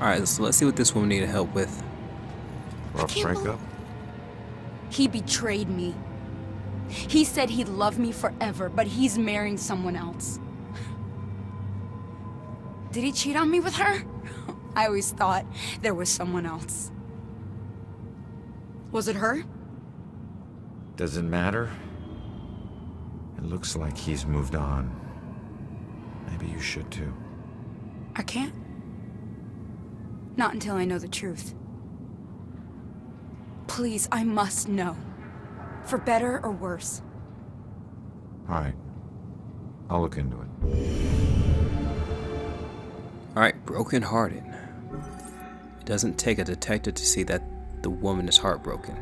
Alright, so let's see what this woman needed help with. Rough breakup? He betrayed me. He said he'd love me forever, but he's marrying someone else. Did he cheat on me with her? I always thought there was someone else. Was it her? Does it matter? It looks like he's moved on. Maybe you should too. I can't. Not until I know the truth. Please, I must know. For better or worse. Alright. I'll look into it. Alright, broken-hearted. It doesn't take a detective to see that the woman is heartbroken.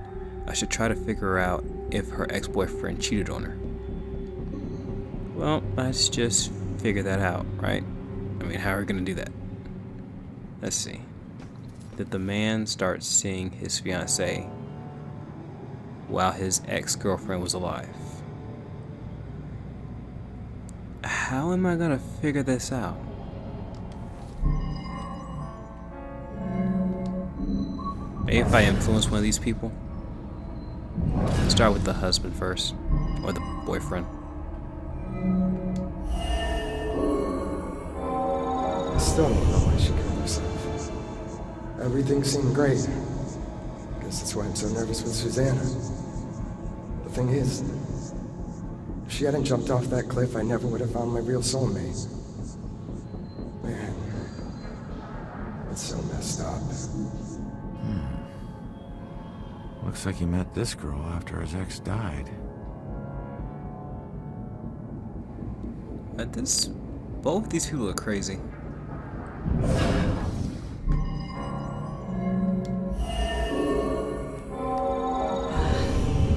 I should try to figure out if her ex-boyfriend cheated on her. Well, let's just figure that out, right? I mean, how are we gonna do that? Let's see. Did the man start seeing his fiancée while his ex-girlfriend was alive? How am I gonna figure this out? Maybe if I influence one of these people? Let's start with the husband first, or the boyfriend. I still don't know why she killed herself. Everything seemed great. Guess that's why I'm so nervous with Susanna. The thing is, if she hadn't jumped off that cliff, I never would have found my real soulmate. Man, it's so messed up. Looks like he met this girl after his ex died. Both these people are crazy.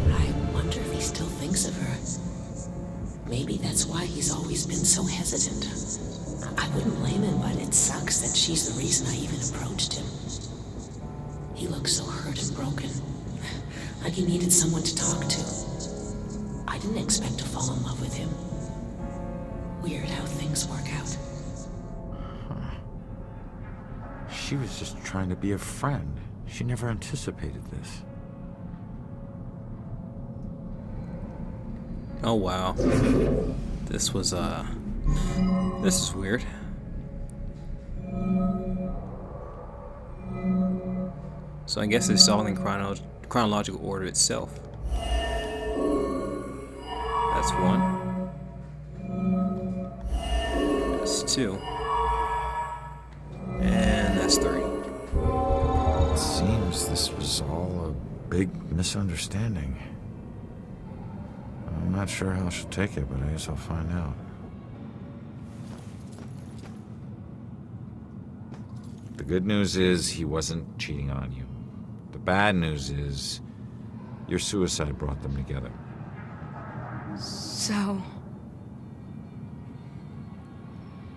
I wonder if he still thinks of her. Maybe that's why he's always been so hesitant. I wouldn't blame him, but it sucks that she's the reason I even approached him. He looks so hurt and broken. Like he needed someone to talk to. I didn't expect to fall in love with him. Weird how things work out. She was just trying to be a friend. She never anticipated this. Oh wow. This is weird. So I guess it's all in chronological order itself. That's one. That's two. And that's three. It seems this was all a big misunderstanding. I'm not sure how she'll take it, but I guess I'll find out. The good news is he wasn't cheating on you. The bad news is your suicide brought them together.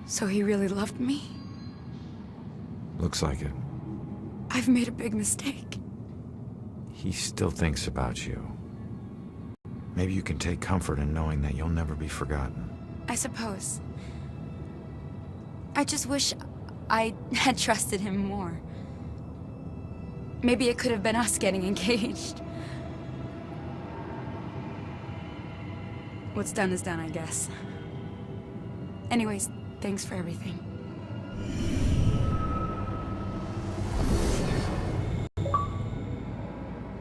So he really loved me? Looks like it. I've made a big mistake. He still thinks about you. Maybe you can take comfort in knowing that you'll never be forgotten. I suppose. I just wish I had trusted him more. Maybe it could have been us getting engaged. What's done is done, I guess. Anyways, thanks for everything.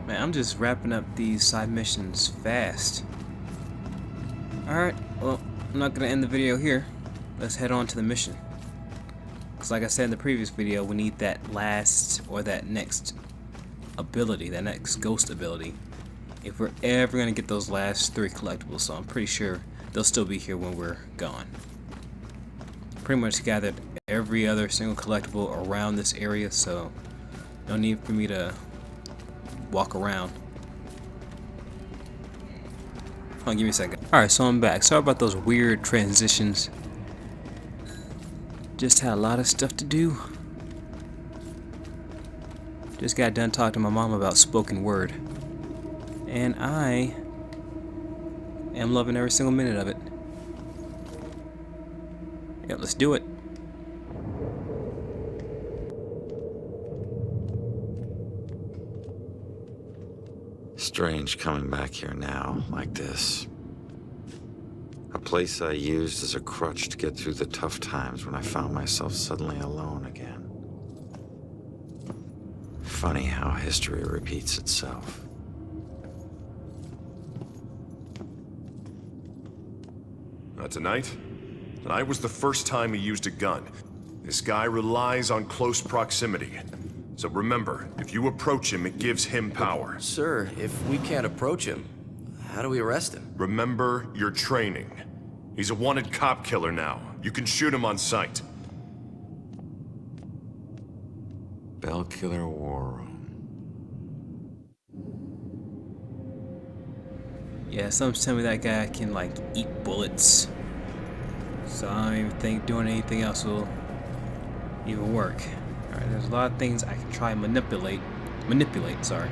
Man, I'm just wrapping up these side missions fast. Alright, well, I'm not gonna end the video here. Let's head on to the mission. Because like I said in the previous video, we need that last, or that next ability, that next ghost ability, if we're ever gonna get those last 3 collectibles. So I'm pretty sure they'll still be here when we're gone. Pretty much gathered every other single collectible around this area, so no need for me to walk around. Hold on, give me a second. Alright, so I'm back. Sorry about those weird transitions. Just had a lot of stuff to do. Just got done talking to my mom about spoken word. And I am loving every single minute of it. Yeah, let's do it. strange coming back here now, like this. A place I used as a crutch to get through the tough times when I found myself suddenly alone again. Funny how history repeats itself. Tonight was the first time he used a gun. This guy relies on close proximity. So remember, if you approach him, it gives him power. Sir, if we can't approach him, how do we arrest him? Remember your training. He's a wanted cop killer now. You can shoot him on sight. Bell Killer War Room. Yeah, some tell me that guy can like eat bullets. So I don't even think doing anything else will even work. Alright, there's a lot of things I can try and manipulate, sorry.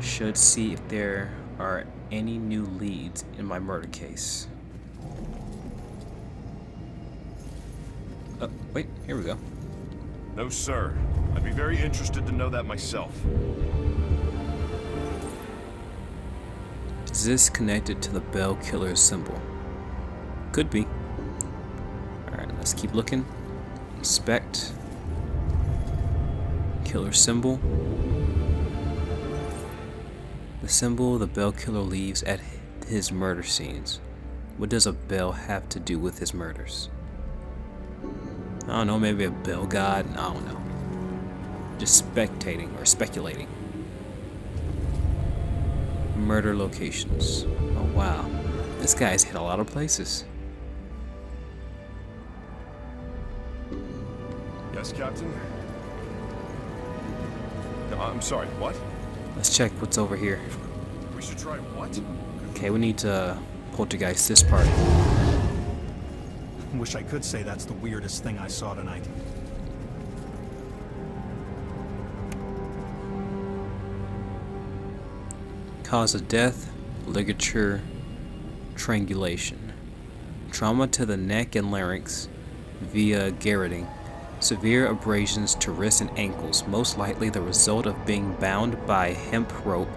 Should see if there are any new leads in my murder case. Oh, wait, here we go. No, sir. I'd be very interested to know that myself. Is this connected to the Bell Killer symbol? Could be. Alright, let's keep looking. Inspect. Killer symbol. The symbol the Bell Killer leaves at his murder scenes. What does a bell have to do with his murders? I don't know, maybe a bell god? I don't know. Just spectating or speculating. Murder locations. Oh wow. This guy's hit a lot of places. Yes, Captain? No, I'm sorry, what? Let's check what's over here. We should try what? Okay, we need to poltergeist this part. Wish I could say that's the weirdest thing I saw tonight. Cause of death, ligature, strangulation. Trauma to the neck and larynx via garroting. Severe abrasions to wrists and ankles, most likely the result of being bound by hemp rope,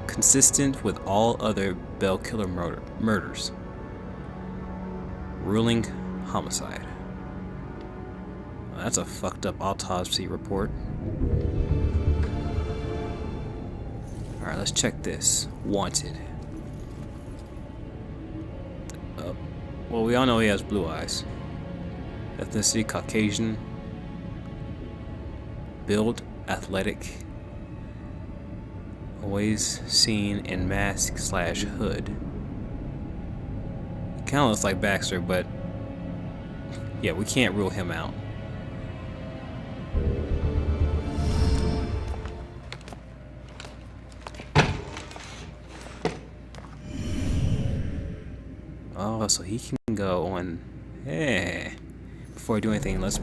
consistent with all other Bell Killer murders. Ruling homicide. Well, that's a fucked up autopsy report. Alright, let's check this. Wanted. Well, we all know he has blue eyes. Ethnicity Caucasian. Build athletic. Always seen in mask / hood. Kind of looks like Baxter, but yeah, we can't rule him out. Oh, so he can go on. Hey, before we do anything, let's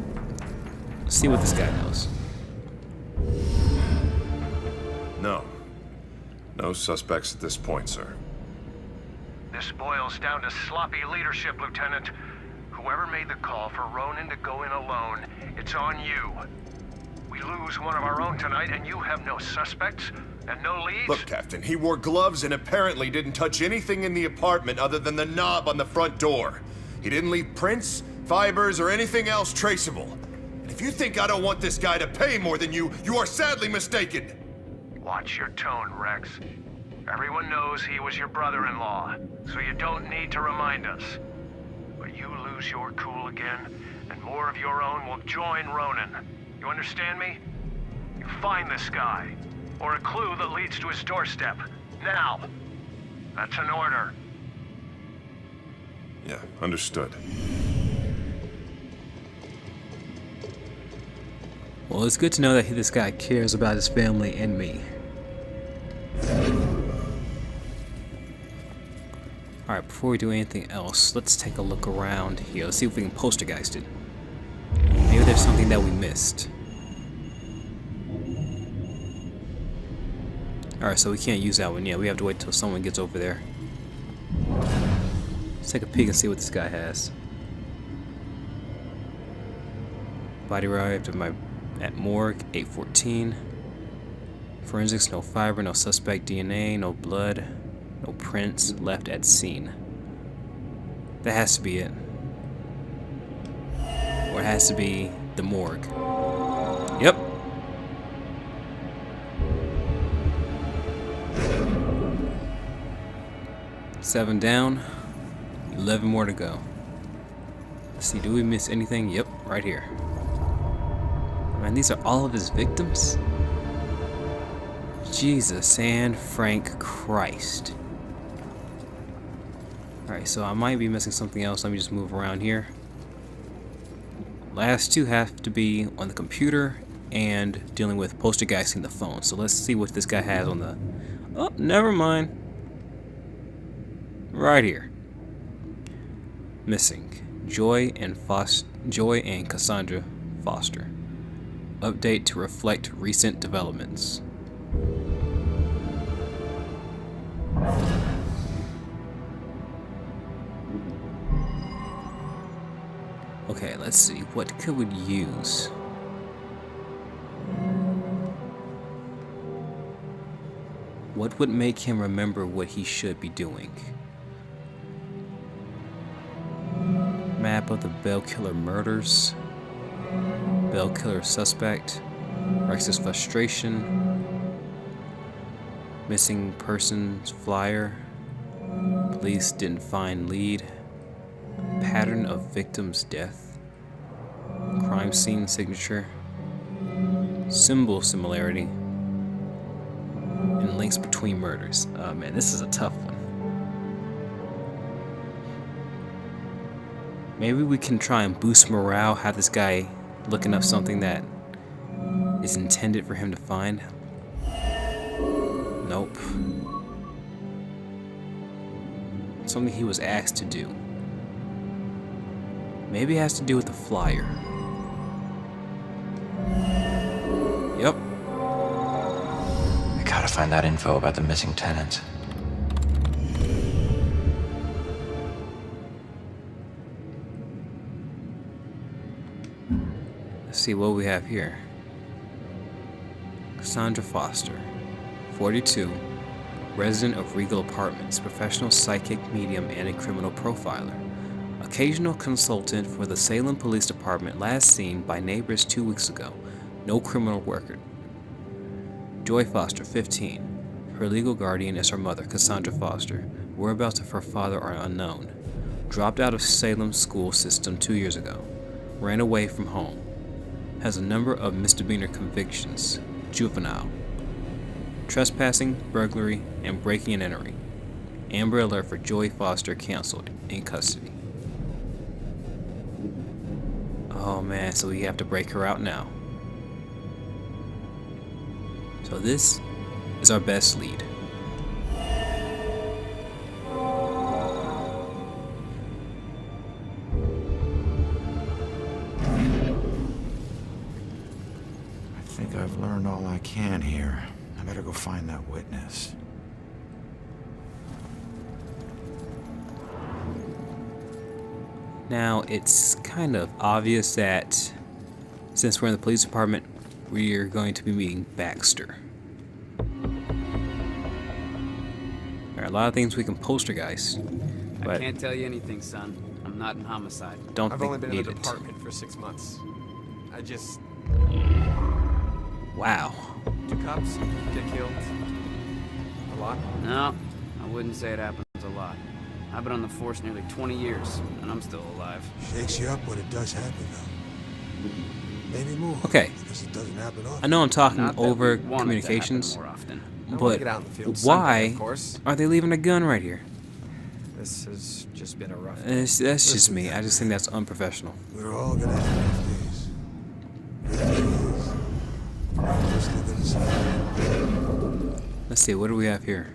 see what this guy knows. No suspects at this point, sir. This boils down to sloppy leadership, Lieutenant. Whoever made the call for Ronan to go in alone, it's on you. We lose one of our own tonight, and you have no suspects and no leads? Look, Captain, he wore gloves and apparently didn't touch anything in the apartment other than the knob on the front door. He didn't leave prints, fibers, or anything else traceable. And if you think I don't want this guy to pay more than you, you are sadly mistaken. Watch your tone, Rex. Everyone knows he was your brother-in-law, so you don't need to remind us. But you lose your cool again, and more of your own will join Ronan. You understand me? You find this guy, or a clue that leads to his doorstep. Now! That's an order. Yeah, understood. Well, it's good to know that this guy cares about his family and me. Alright, before we do anything else, let's take a look around here. Let's see if we can poltergeist it. Maybe there's something that we missed. Alright, so we can't use that one yet. We have to wait till someone gets over there. Let's take a peek and see what this guy has. Body arrived at morgue 814. Forensics, no fiber, no suspect DNA, no blood, no prints left at scene. That has to be it. Or it has to be the morgue. Yep. Seven down, 11 more to go. Let's see, do we miss anything? Yep, right here. Man, these are all of his victims? Jesus and Frank Christ. Alright, so I might be missing something else. Let me just move around here. Last two have to be on the computer and dealing with poltergeisting the phone. So let's see what this guy has on the... Oh, never mind. Right here. Missing. Joy and Cassandra Foster. Update to reflect recent developments. Okay, let's see. What could we use? What would make him remember what he should be doing? Map of the Bell Killer murders. Bell Killer suspect. Rex's frustration. Missing persons flyer. Police didn't find lead. Pattern of victim's death. Crime scene signature. Symbol similarity. And links between murders. Oh man, this is a tough one. Maybe we can try and boost morale, have this guy looking up something that is intended for him to find. Nope. Something he was asked to do. Maybe it has to do with the flyer. Yep. I gotta find that info about the missing tenant. Let's see what we have here. Cassandra Foster, 42, resident of Regal Apartments, professional psychic medium and a criminal profiler. Occasional consultant for the Salem Police Department, last seen by neighbors 2 weeks ago. No criminal record. Joy Foster, 15. Her legal guardian is her mother, Cassandra Foster. Whereabouts of her father are unknown. Dropped out of Salem school system 2 years ago. Ran away from home. Has a number of misdemeanor convictions. Juvenile. Trespassing, burglary, and breaking and entering. Amber Alert for Joy Foster canceled. In custody. Oh man, so we have to break her out now. So this is our best lead. I think I've learned all I can here. I better go find that witness. Now, it's kind of obvious that since we're in the police department, we're going to be meeting Baxter. There are a lot of things we can poltergeist, but I can't tell you anything, son. I'm not in homicide. don't I've think only been we in need the it. department for 6 months. I just... Wow. Do cops get killed? A lot? No, I wouldn't say it happens a lot. I've been on the force nearly 20 years, and I'm still alive. Shakes you up when it does happen, though. Maybe more. Okay. Because it doesn't happen often. I know I'm talking Not that over we want it to communications, happen more often. I wanna but get out in the field someday, why of course. are they leaving a gun right here? This has just been a rough day. That's just me. I just think that's unprofessional. We're all gonna have rough days. Good days. Just live inside. Let's see, what do we have here?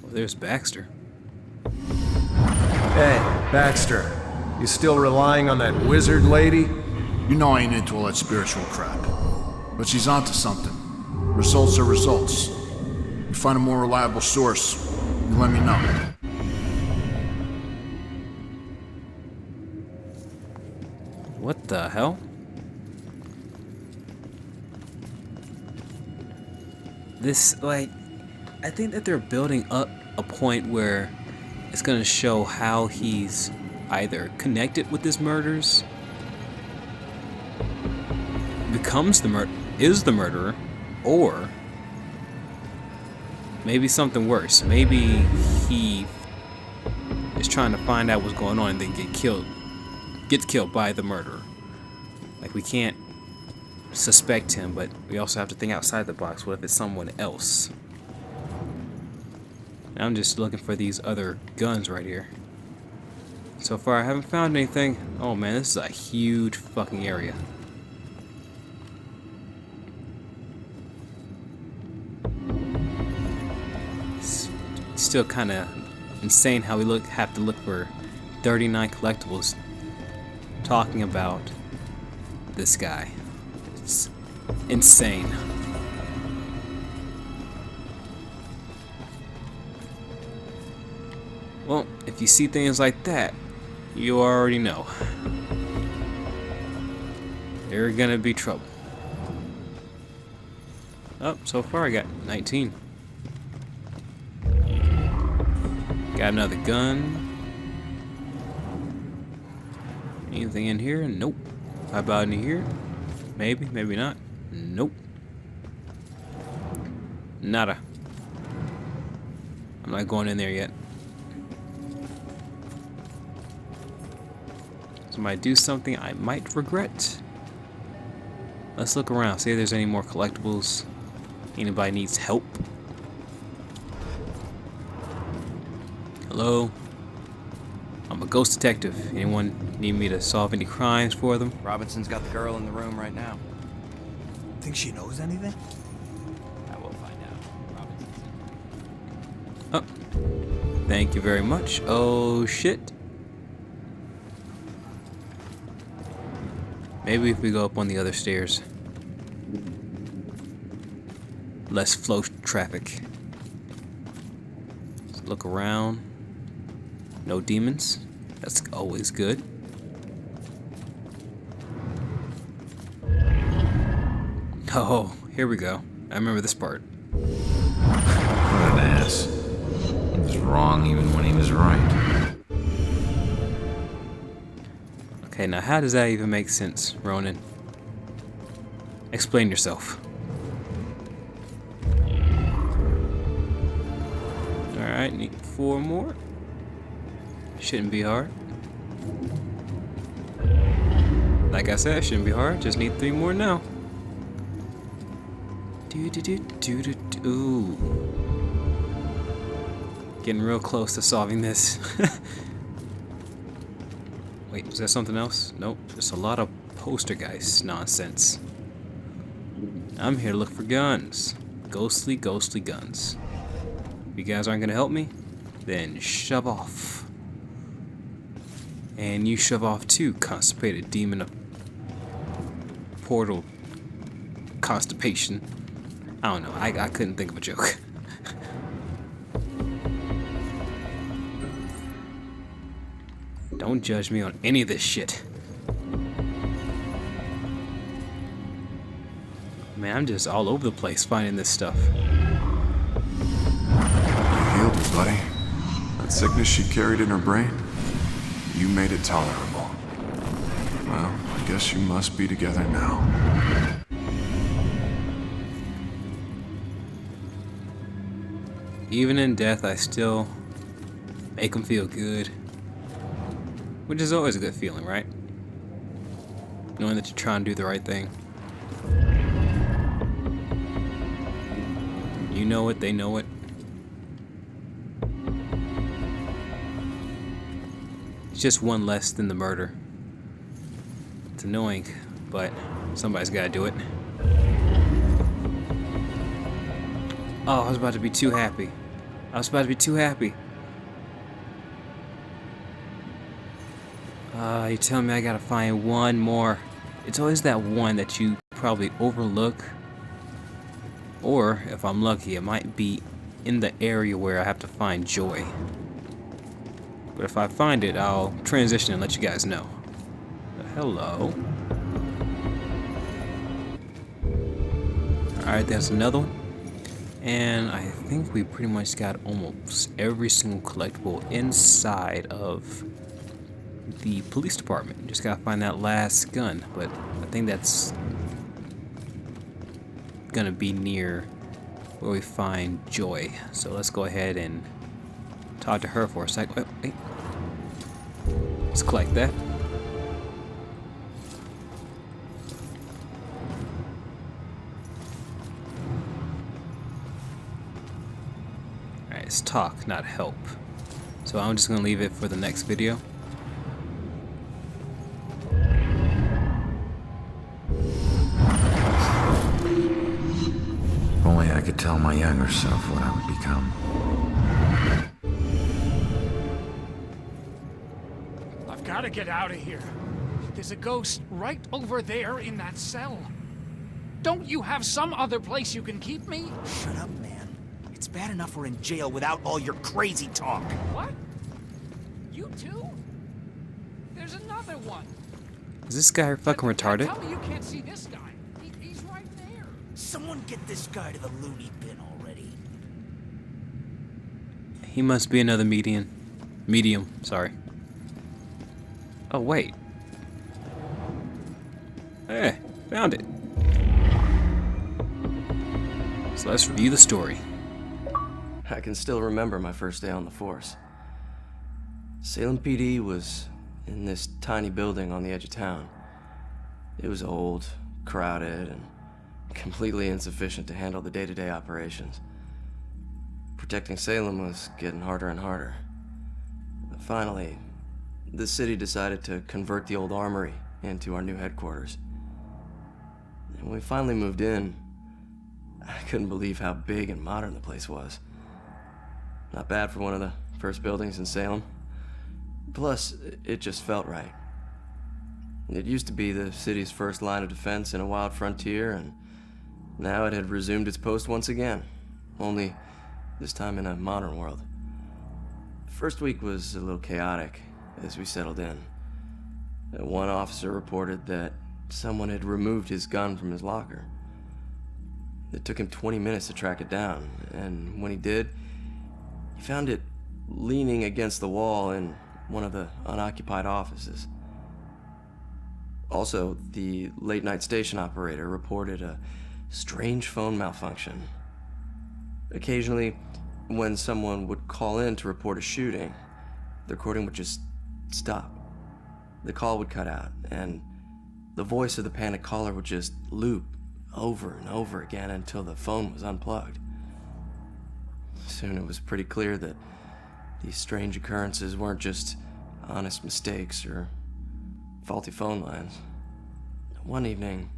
Well, there's Baxter. Hey, Baxter. You still relying on that wizard lady? You know I ain't into all that spiritual crap. But she's onto something. Results are results. You find a more reliable source, you let me know. What the hell? This, like, I think that they're building up a point where it's gonna show how he's either connected with his murders, becomes is the murderer, or maybe something worse. Maybe he is trying to find out what's going on and then gets killed by the murderer. Like, we can't suspect him, but we also have to think outside the box. What if it's someone else? I'm just looking for these other guns right here. So far, I haven't found anything. Oh man, this is a huge fucking area. It's still kind of insane how we have to look for 39 collectibles talking about this guy. It's insane. Well, if you see things like that, you already know there's gonna be trouble. Oh, so far I got 19. Got another gun. Anything in here? Nope. How about in here? Maybe, maybe not. Nope. Nada. I'm not going in there yet. Somebody do something I might regret. Let's look around, see if there's any more collectibles. Anybody needs help? Hello? I'm a ghost detective. Anyone need me to solve any crimes for them? Robinson's got the girl in the room right now. Think she knows anything? I will find out. Robinson's. Oh. Thank you very much. Oh, shit. Maybe if we go up on the other stairs. Less flow traffic. Let's look around. No demons. That's always good. Oh, here we go. I remember this part. What an ass. He was wrong even when he was right. Okay, now how does that even make sense, Ronan? Explain yourself. Alright, need 4 more. Shouldn't be hard. Like I said, shouldn't be hard. Just need 3 more now. Ooh. Getting real close to solving this. Wait, was that something else? Nope, just a lot of postergeist nonsense. I'm here to look for guns. Ghostly, ghostly guns. If you guys aren't gonna help me, then shove off. And you shove off too, constipated demon of portal constipation. I don't know, I couldn't think of a joke. Don't judge me on any of this shit. Man, I'm just all over the place finding this stuff. You healed her, buddy. That sickness she carried in her brain, you made it tolerable. Well, I guess you must be together now. Even in death, I still make them feel good. Which is always a good feeling, right? Knowing that you're trying to do the right thing. You know it, they know it. It's just one less than the murder. It's annoying, but somebody's gotta do it. Oh, I was about to be too happy. You're telling me I gotta find one more. It's always that one that you probably overlook. Or, if I'm lucky, it might be in the area where I have to find Joy. But if I find it, I'll transition and let you guys know. Hello. Alright, there's another one. And I think we pretty much got almost every single collectible inside of the police department. Just gotta find that last gun, but I think that's gonna be near where we find Joy. So let's go ahead and talk to her for a sec. Wait. Let's collect that. Alright, it's talk, not help. So I'm just gonna leave it for the next video. Only I could tell my younger self what I would become. I've got to get out of here. There's a ghost right over there in that cell. Don't you have some other place you can keep me? Shut up, man. It's bad enough we're in jail without all your crazy talk. What? You too? There's another one. Is this guy fucking retarded? Tell me you can't see this guy. He's right there. Someone get this guy to the loony bin already. He must be another medium, sorry. Oh, wait. Hey, found it. So let's review the story. I can still remember my first day on the force. Salem PD was in this tiny building on the edge of town. It was old, crowded, and completely insufficient to handle the day-to-day operations. Protecting Salem was getting harder and harder. Finally, the city decided to convert the old armory into our new headquarters. And when we finally moved in, I couldn't believe how big and modern the place was. Not bad for one of the first buildings in Salem. Plus, it just felt right. It used to be the city's first line of defense in a wild frontier, and now it had resumed its post once again, only this time in a modern world. First week was a little chaotic as we settled in. One officer reported that someone had removed his gun from his locker. It took him 20 minutes to track it down, and when he did, he found it leaning against the wall in one of the unoccupied offices. Also, the late-night station operator reported a strange phone malfunction. Occasionally, when someone would call in to report a shooting, the recording would just stop. The call would cut out, and the voice of the panicked caller would just loop over and over again until the phone was unplugged. Soon it was pretty clear that these strange occurrences weren't just honest mistakes or faulty phone lines. One evening,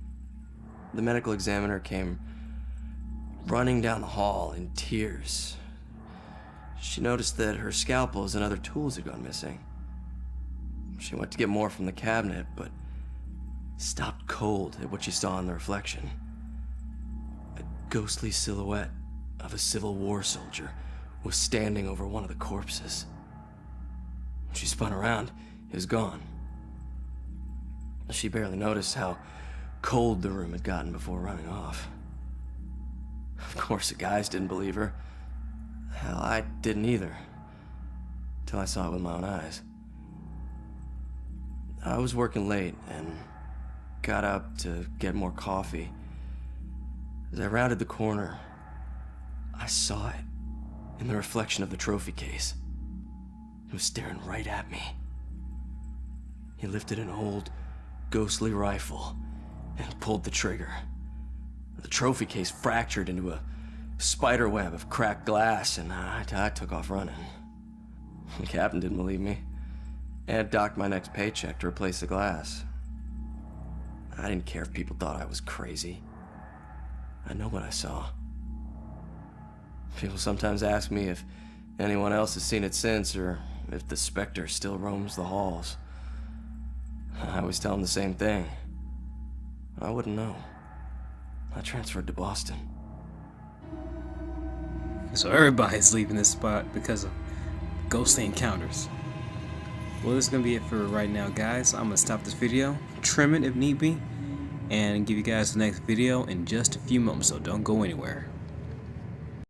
the medical examiner came running down the hall in tears. She noticed that her scalpels and other tools had gone missing. She went to get more from the cabinet, but stopped cold at what she saw in the reflection. A ghostly silhouette of a Civil War soldier was standing over one of the corpses. When she spun around, it was gone. She barely noticed how cold the room had gotten before running off. Of course, the guys didn't believe her. Hell, I didn't either. Till I saw it with my own eyes. I was working late and got up to get more coffee. As I rounded the corner, I saw it in the reflection of the trophy case. It was staring right at me. He lifted an old, ghostly rifle and pulled the trigger. The trophy case fractured into a spider web of cracked glass, and I took off running. The captain didn't believe me and docked my next paycheck to replace the glass. I didn't care if people thought I was crazy. I know what I saw. People sometimes ask me if anyone else has seen it since, or if the Specter still roams the halls. I always tell them the same thing. I wouldn't know. I transferred to Boston. So everybody's leaving this spot because of ghostly encounters. Well, this is going to be it for right now, guys. I'm going to stop this video, trim it if need be, and give you guys the next video in just a few moments, so don't go anywhere.